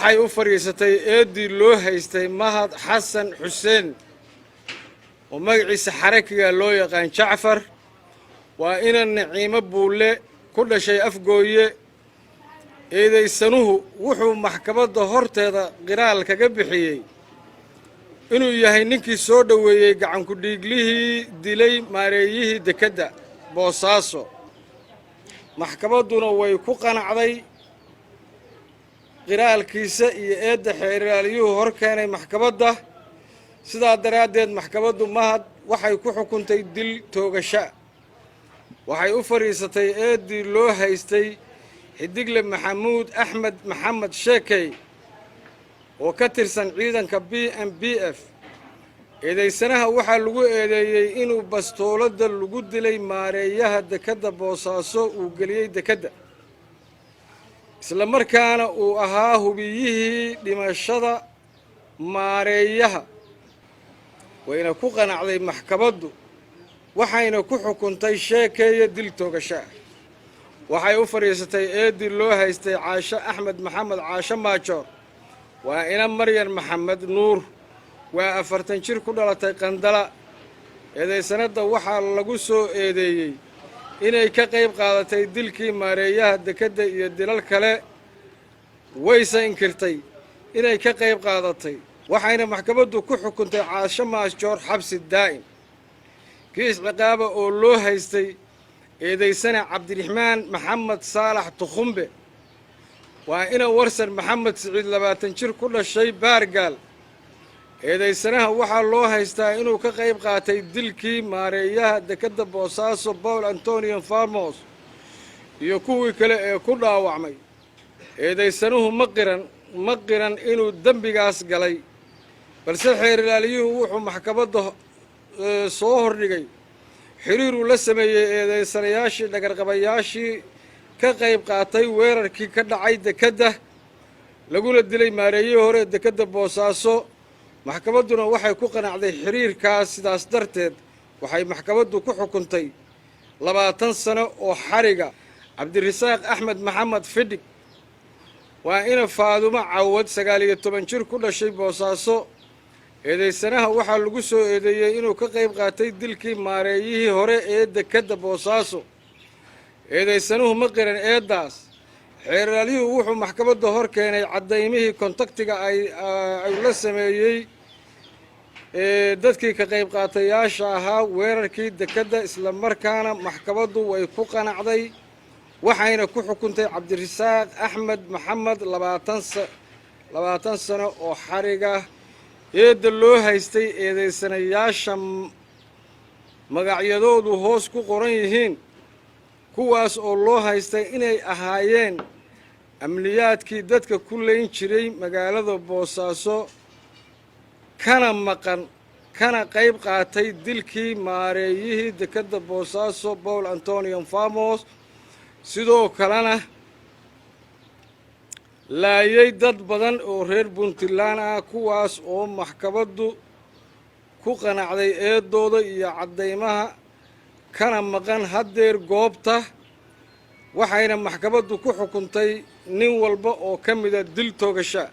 waxay u fariisatay eedii loo haystay Mahad Xasan Xuseen oo magaciisa xarakiga loo yaqaan Jacfar waa inaan Naciimo Buule ku dhashay Afgooye eedaysanuhu wuxuu maxkamadda horteeda qiraal kaga bixiyay inuu yahay ninkii soo dhaweeyay gacan ku dhiiglihii dilay maareeyihii dekedda Boosaaso maxkamadduna way ku qanacday qiraalkiisa iyo eedda xeeraaliyuhu hor keenay maxkamadda sidaa daraaddeed maxkamaddu Mahad waxay ku xukuntay dil toogasho waxay u fariisatay eedii loo haystay Xidigle Maxamuud Axmed Maxamed Sheekay oo ka tirsan ciidanka BMBF eedaysanaha waxaa lagu eedeeyay inuu bastoolada lagu dilay maareeyaha dekedda Boosaaso uu geliyay dekedda isla markaana uu ahaa hubiyihii dhimashada maareeyaha wayna ku qanacday maxkamaddu waxayna ku xukuntay Sheekay dil toogasho waxay u fariisatay eedii loo haystay Caasha Axmed Maxamed Caasha Maajoor waa ina Maryan Maxamed Nuur waa 40 jir ku dhalatay Qandala eedaysanada waxaa lagu soo eedeeyay inay ka qayb qaadatay dilkii maareeyaha dekedda iyo dilal kale waysa inkirtay inay ka qayb qaadatay waxayna maxkamaddu ku xukuntay Caasha Maajoor xabsi daa'im kiis ciqaaba oo loo haystay eedaysana Cabdiraxmaan Maxamed Saalax Tukhumbe waa ina Warsan Maxamed Siciid 20 jir ku dhashay Baargaal eedaysanaha waxaa loo haystaa inuu ka qayb qaatay dilkii maareeyaha dekedda Boosaaso Paul Antonio Farmos iyo kuwii kale ee ku dhaawacmay eedaysanuhu ma qiran inuu dambigaas galay balse xeeraaliyuhu wuxuu maxkamadda soo hordhigay xiriir uu la sameeyay eedaysanayaashii dhagarqabayaashii ka qayb qaatay weerarkii ka dhacay dekedda laguna dilay maareeyihii hore dekedda Boosaaso maxkamadduna waxay ku qanacday xiriirkaas sidaas darteed waxay maxkamaddu ku xukuntay 20 sano oo xariga Cabdirasaaq Axmed Maxamed Fidig waa ina Faadumo Cawad 19 jir ku dhashay Boosaaso eedaysanaha waxaa lagu soo eedeeyay inuu ka qayb qaatay dilkii maareeyihii hore ee dekedda Boosaaso eedaysanuhu ma qiran eedaas xeeraaliyuhu wuxuu maxkamadda hor keenay cadaymihii kontaktiga ay la sameeyay dadkii ka qayb qaatayaasha ahaa weerarkii dekedda isla markaana maxkamaddu way ku qanacday waxayna ku xukuntay Cabdirasaaq Axmed Maxamed 20 sano oo xariga eedda loo haystay eedaysanayaasha magacyadoodu hoos ku qoran yihiin kuwaas oo loo haystay inay ahaayeen amniyaadkii dadka ku leyn jiray magaalada Boosaaso kana qayb qaatay dilkii maareeyihii dekedda Boosaaso Paul Antonio Farmos sidoo kalena laayay dad badan oo reer Puntland ah kuwaas oo maxkamaddu ku qanacday eedooda iyo cadeymaha kana maqan hadeer goobta waxayna maxkamaddu ku xukuntay nin walba oo ka mid ah dil toogasho